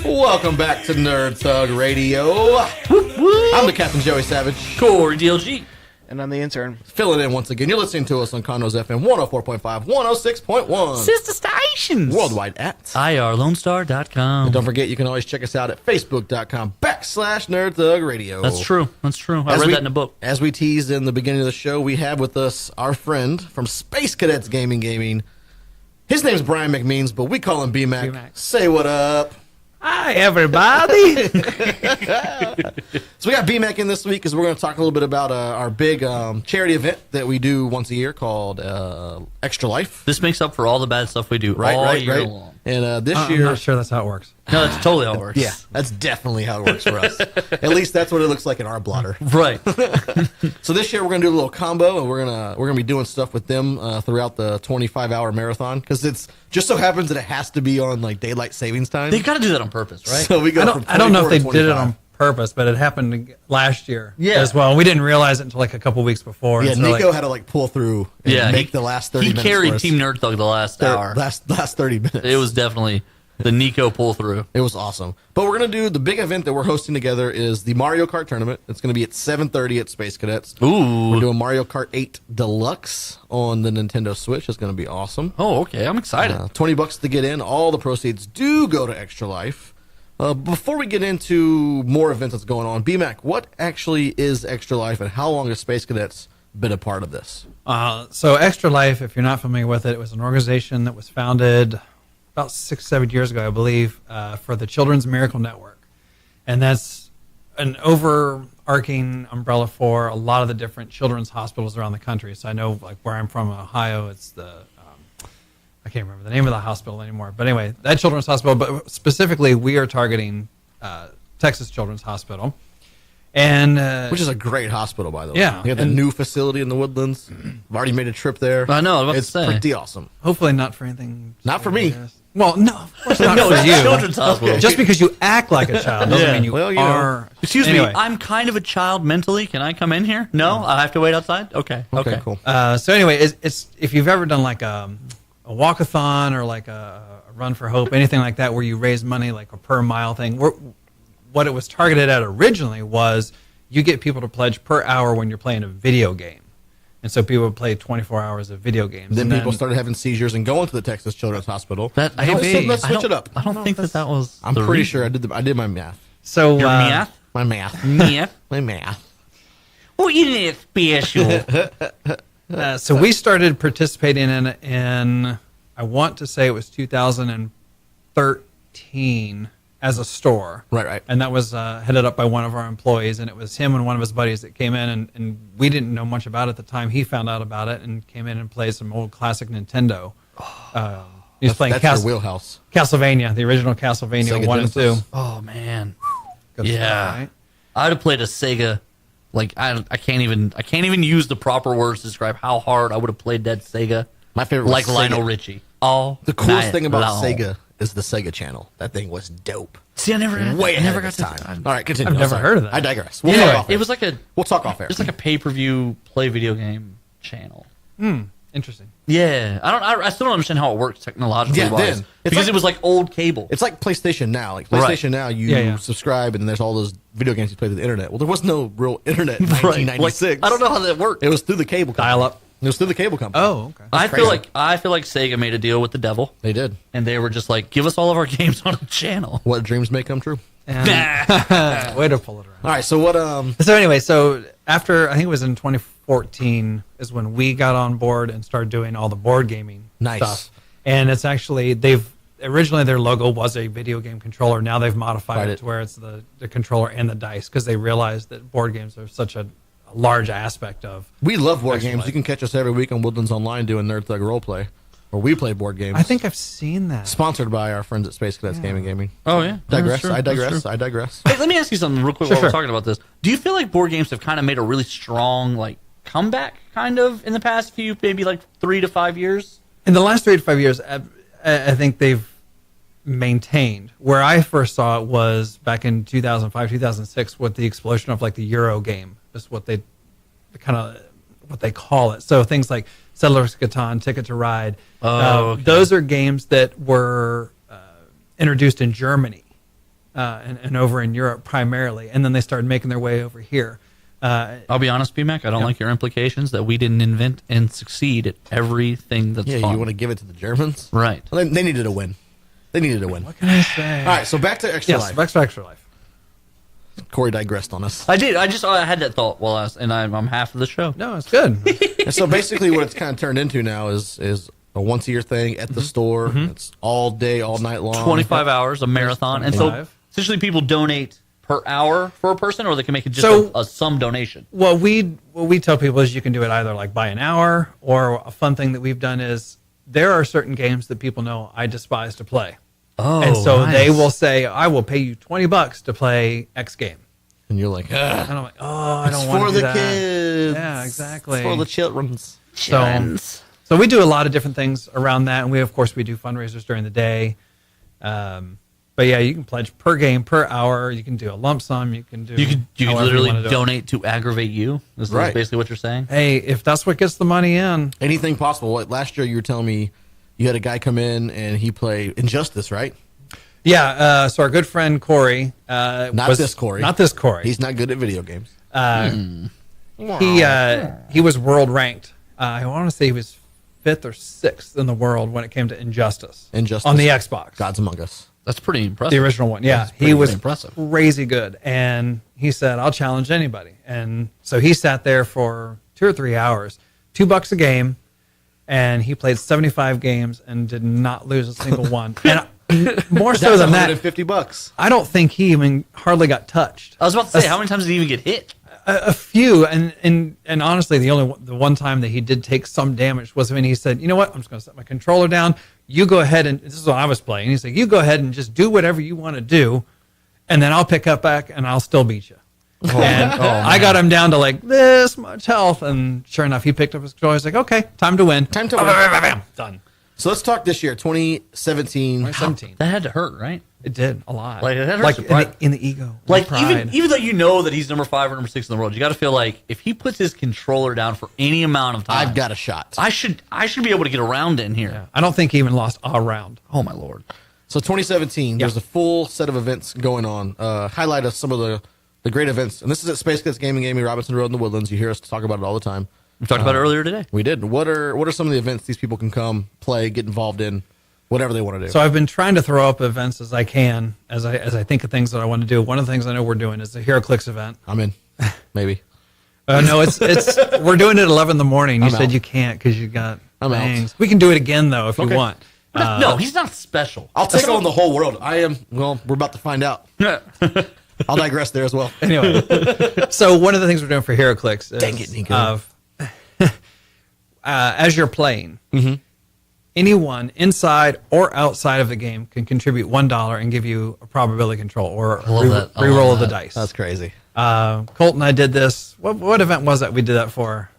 Welcome back to Nerd Thug Radio. I'm the Captain Joey Savage. Corey DLG. And I'm the intern. Filling in once again. You're listening to us on Condos FM 104.5, 106.1. Sister stations. Worldwide at IRLoneStar.com. And don't forget, you can always check us out at Facebook.com/Nerd Thug Radio. That's true. That's true. I read that in a book. As we teased in the beginning of the show, we have with us our friend from Space Cadets Gaming. His name's Brian McMeans, but we call him Bmac. Bmac. Say what up. Hi, everybody. So we got BMAC in this week because we're going to talk a little bit about our big charity event that we do once a year called Extra Life. This makes up for all the bad stuff we do all year long. And this I'm year... not sure that's how it works. No, that's totally how it works. Yeah, that's definitely how it works for us. At least that's what it looks like in our blotter. Right. So this year we're going to do a little combo, and we're gonna be doing stuff with them throughout the 25-hour marathon because it's just so happens that it has to be on like daylight savings time. They got to do that on purpose, right? So we go I don't know if they from did it 24 to on purpose, but it happened last year Yeah. as well. We didn't realize it until like a couple weeks before. Yeah, And so, Nico had to like pull through and make the last 30 minutes. He carried for us. Team Nerd Thug the last hour. Last 30 minutes. It was definitely the Nico pull through. It was awesome. But we're going to do the big event that we're hosting together is the Mario Kart tournament. It's going to be at 7:30 at Space Cadets. Ooh. We're doing Mario Kart 8 Deluxe on the Nintendo Switch. It's going to be awesome. Oh, okay. I'm excited. $20 to get in. All the proceeds do go to Extra Life. Before we get into more events that's going on, BMAC, what actually is Extra Life and how long has Space Cadets been a part of this? So Extra Life, if you're not familiar with it, it was an organization that was founded about 6-7 years ago, I believe, for the Children's Miracle Network. And that's an overarching umbrella for a lot of the different children's hospitals around the country. So I know, like, where I'm from, Ohio, it's the, I can't remember the name of the hospital anymore. But anyway, that children's hospital, but specifically we are targeting Texas Children's Hospital. And which is a great hospital, by the way. Yeah. We have the new facility in the Woodlands. I've already made a trip there. I know, I was about to It's say. pretty awesome. hopefully not for anything. Not for me. Well, no, of course not No, for it's you. a children's hospital. Just because you act like a child doesn't Yeah. mean you Well, you know. are. Excuse Anyway. me, I'm kind of a child mentally. Can I come in here? No, I have to wait outside? Okay. Okay, cool. So anyway, it's if you've ever done like a walkathon or like a run for hope, anything like that, where you raise money like a per mile thing. What it was targeted at originally was you get people to pledge per hour when you're playing a video game. And so people would play 24 hours of video games. Then and people started having seizures and going to the Texas Children's Hospital. That, I Let's don't- let's I switch don't- it up. I don't think that was. I'm the pretty reason. sure I did my math. So Your math? My math. Math? My math. Well, you did special. So we started participating in I want to say it was 2013 as a store. Right. And that was headed up by one of our employees, and it was him and one of his buddies that came in, and we didn't know much about it at the time. He found out about it and came in and played some old classic Nintendo. He was playing That's your wheelhouse. Castlevania, the original Castlevania Sega 1 and 2. Genesis. Oh, man. Good Yeah. stuff, right? I would have played a Sega. Like, I can't even use the proper words to describe how hard I would have played that Sega. My favorite was Like Sega. Lionel Richie. All The coolest night thing about long. Sega is the Sega Channel. That thing was dope. See, I never Never got got time. All right, continue. I've I'm never sorry. heard of that. I digress. We'll Anyway, talk off air. It was like a We'll talk off air. It's like a pay-per-view play video game channel. Interesting. Yeah, I still don't understand how it works technologically Yeah, wise. then. It's Because like- it was like old cable. It's like PlayStation Now. Like Right. PlayStation Now, you Yeah. subscribe and there's all those video games you play through the internet. Well, there was no real internet in Right. 1996. Like, I don't know how that worked. It was through the cable company. Dial up. It was through the cable company. Oh, okay. I crazy. feel like Sega made a deal with the devil, They did. and they were just like, "Give us all of our games on a channel." What dreams may come true. And, way to pull it around. All right, so what? So anyway, so after I think it was in 2014 is when we got on board and started doing all the board gaming Nice. stuff. And it's actually originally their logo was a video game controller. Now they've modified Right. it to where it's the controller and the dice because they realized that board games are such a large aspect of. We love board Extra games. Life. You can catch us every week on Woodlands Online doing Nerd Thug Roleplay, where we play board games. I think I've seen that. Sponsored by our friends at Space Cadets Gaming. Oh yeah, Digress. That's true. I That's digress. true. I digress. Hey, let me ask you something real quick while Sure. we're talking about this. Do you feel like board games have kind of made a really strong like comeback, kind of in the past few, maybe like 3 to 5 years? In the last 3 to 5 years, I think they've maintained. Where I first saw it was back in 2005, 2006 with the explosion of like the Euro game. That's what they kind of what they call it. So things like Settlers of Catan, Ticket to Ride. Okay. Those are games that were introduced in Germany and over in Europe primarily, and then they started making their way over here. I'll be honest, Bmac, I don't like your implications that we didn't invent and succeed at everything that's Yeah, fun. you want to give it to the Germans? Right. Well, they needed a win. They needed a win. What can I say? All right, so back to Extra Yes, Life. back to Extra Life. Corey digressed on us. I did. I had that thought while I'm half of the show. No, it's good. And so basically what it's kind of turned into now is a once-a-year thing at the store. It's all day, all night long. 25 hours, a marathon. And so 25. essentially people donate per hour for a person, or they can make it just So- a sum donation. What we tell people is you can do it either like by an hour, or a fun thing that we've done is there are certain games that people know I despise to play. Oh, And so nice. they will say, I will pay you $20 to play X game. And you're like, And I'm like, oh, I it's don't want for to do the that. kids. Yeah, exactly. It's for the children's. So we do a lot of different things around that, and of course we do fundraisers during the day. But yeah, you can pledge per game, per hour. You can do a lump sum. You can do. You could however literally wanna do it. donate to aggravate you. This Right. is basically what you're saying. Hey, if that's what gets the money in, Anything possible. Like last year you were telling me you had a guy come in and he played Injustice, right? yeah. So our good friend Corey, Not this Corey. not this Corey. He's not good at video games. He was world ranked. I want to say he was 5th or 6th in the world when it came to Injustice. Injustice. On the Xbox. Gods Among Us. That's pretty impressive. The original one, yeah. That's pretty He was impressive. crazy good. And he said, I'll challenge anybody. And so he sat there for 2 or 3 hours, $2 a game, and he played 75 games and did not lose a single one. And more so than that, $150. I don't think he even hardly got touched. I was about to say, how many times did he even get hit? A few, and honestly, the one time that he did take some damage was when he said, "You know what? I'm just going to set my controller down. You go ahead and this is what I was playing." He said, "You go ahead and just do whatever you want to do, and then I'll pick up back and I'll still beat you." And I got him down to like this much health, and sure enough, he picked up his controller. He's like, "Okay, time to win. Time to win. Done." So let's talk this year, 2017. 2017. That had to hurt, right? It did a lot. Like, that hurts like your pride. in the ego, Like pride. even though you know that he's number 5 or number 6 in the world, you got to feel like if he puts his controller down for any amount of time, I've got a shot. I should be able to get around in here. I don't think he even lost a round. Oh my lord! So 2017, there's a full set of events going on. Highlight us some of the great events. And this is at Space Cadets Gaming, Robinson Road in the Woodlands. You hear us talk about it all the time. We talked about it earlier today. We did. What are some of the events these people can come, play, get involved in, whatever they want to do? So I've been trying to throw up events as I can, as I think of things that I want to do. One of the things I know we're doing is the HeroClix event. I'm in. Maybe. No, it's we're doing it at 11 in the morning. You I'm said out. you can't because you got I'm out. things. We can do it again though if you Okay. want. No, he's not special. I'll take on the whole world. I am. Well, we're about to find out. I'll digress there as well. Anyway, so one of the things we're doing for HeroClix is Dang it, Nico. of as you're playing, Mm-hmm. anyone inside or outside of the game can contribute $1 and give you a probability control or a love that. I reroll love of the that. dice. That's crazy. Colt and I did this. What event was that we did that for?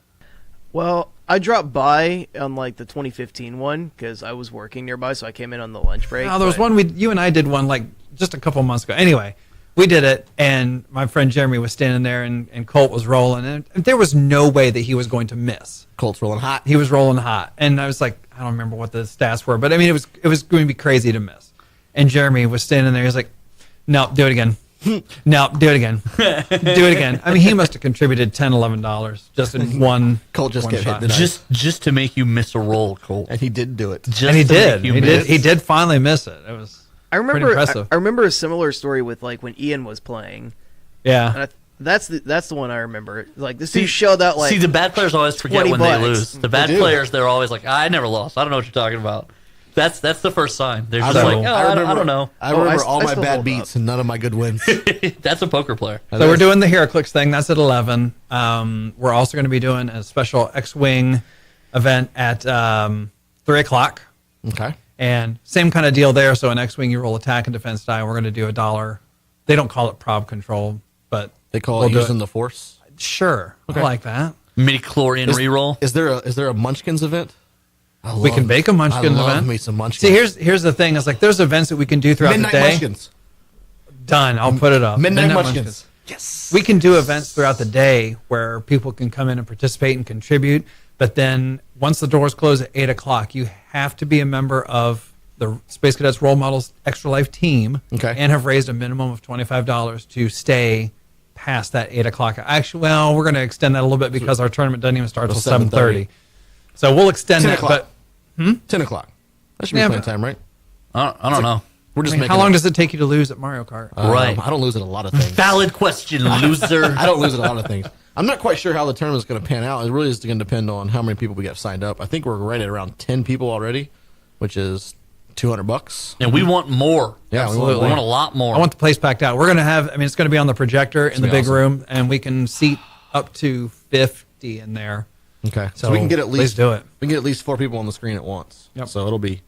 Well, I dropped by on like the 2015 one because I was working nearby, so I came in on the lunch break. No, there was but- one you and I did one like just a couple months ago. Anyway, we did it, and my friend Jeremy was standing there, and Colt was rolling, and there was no way that he was going to miss. Colts rolling hot. He was rolling hot, and I was like, I don't remember what the stats were, but I mean, it was going to be crazy to miss. And Jeremy was standing there. He was like, "No, do it again. No, do it again. Do it again." I mean, he must have contributed $10, $11 just in one. Colt just one kept shot. hitting the dice. Just to make you miss a roll, Colt. And he didn't do it. Just And he to did. make you He miss. did. He did finally miss it. It was. I pretty remember. impressive. I remember a similar story with like when Ian was playing. Yeah. And that's the one I remember. Like this dude showed out like See, the bad players always forget 20 when bucks. they lose. The bad They do. players, they're always like, I never lost. I don't know what you're talking about. That's the first sign. They're just I like, know. oh, I don't know. I remember I all my still bad hold beats up. and none of my good wins. That's a poker player. So we're doing the HeroClix thing. That's at 11. We're also going to be doing a special X-Wing event at 3 o'clock. Okay. And same kind of deal there. So in X-Wing, you roll attack and defense die. We're going to do $1. They don't call it prob control, but They call we'll it do using the force. Sure. Okay. I like that. Midi-chlorian reroll. Is there a Munchkins event? We can bake a Munchkin I love event. me some Munchkins. See, here's the thing. It's like there's events that we can do throughout Midnight the day. Munchkins. Done. I'll put it up. Midnight Munchkins. Yes. We can do events throughout the day where people can come in and participate and contribute. But then once the doors close at 8 o'clock, you have to be a member of the Space Cadets Role Models Extra Life team and have raised a minimum of $25 to stay past that 8 o'clock. Actually, well, we're going to extend that a little bit because our tournament doesn't even start until 7:30. So we'll extend 10 that. o'clock. But 10 o'clock. That should be playing time, right? I don't know. We're just making how long does it take you to lose at Mario Kart? Right. I don't lose at a lot of things. Valid question, loser. I don't lose at a lot of things. I'm not quite sure how the tournament's going to pan out. It really is going to depend on how many people we got signed up. I think we're right at around 10 people already, which is $200. And we want more. Yeah, Absolutely. We want a lot more. I want the place packed out. We're going to have, it's going to be on the projector in the big room, and we can seat up to 50 in there. Okay. So we can get at least do it. We can get at least 4 people on the screen at once. Yep. So it'll be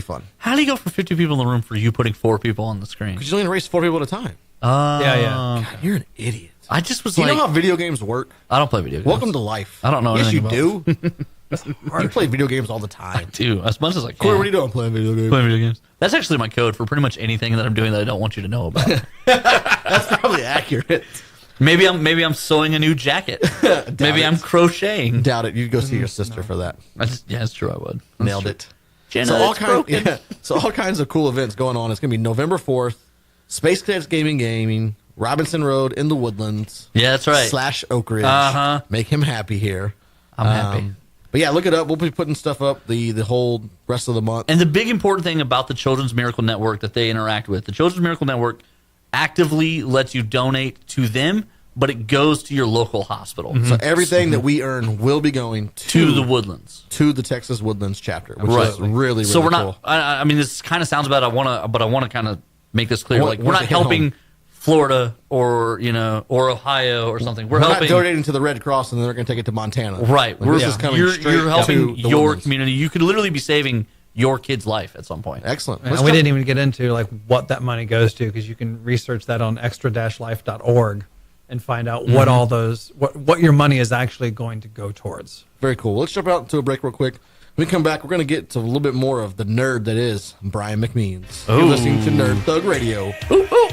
fun. How do you go from 50 people in the room for you putting 4 people on the screen? Because you only race 4 people at a time. Yeah. God, you're an idiot. I just was Do you like, know how video games work? I don't play video games. Welcome to life. I don't know Yes, you anything do. You play video games all the time. Dude, as much as I can. Corey, what are you doing? I'm playing video games. Playing video games. That's actually my code for pretty much anything that I'm doing that I don't want you to know about. That's probably accurate. Maybe I'm sewing a new jacket. Maybe I'm crocheting. Doubt it. You'd go see your sister for that. Yeah, it's true. I would. Nailed it. Jenna, So all kinds of cool events going on. It's going to be November 4th. Space Cadets Gaming, Robinson Road in the Woodlands. Yeah, that's right. / Oak Ridge. Uh-huh. Make him happy here. I'm happy. But yeah, look it up. We'll be putting stuff up the whole rest of the month. And the big important thing about the Children's Miracle Network that they interact with, the Children's Miracle Network actively lets you donate to them, but it goes to your local hospital. So everything that we earn will be going To the Woodlands. to the Texas Woodlands chapter, which Right. is really So we're cool. not. I mean, this kind of sounds bad. I want to kind of make this clear. Want Like we're to not hit helping home. Florida or or Ohio or something. We're We're not helping. donating to the Red Cross, and then they're going to take it to Montana. Right. Like, this is coming you're straight helping to the your Woodlands. community. You could literally be saving your kid's life at some point. Excellent. And we didn't even get into like what that money goes to, because you can research that on extra-life.org and find out what all those what your money is actually going to go towards. Very cool. Let's jump out into a break real quick. When we come back, we're going to get to a little bit more of the nerd that is Brian McMeans. You're listening to Nerd Thug Radio. Ooh, ooh.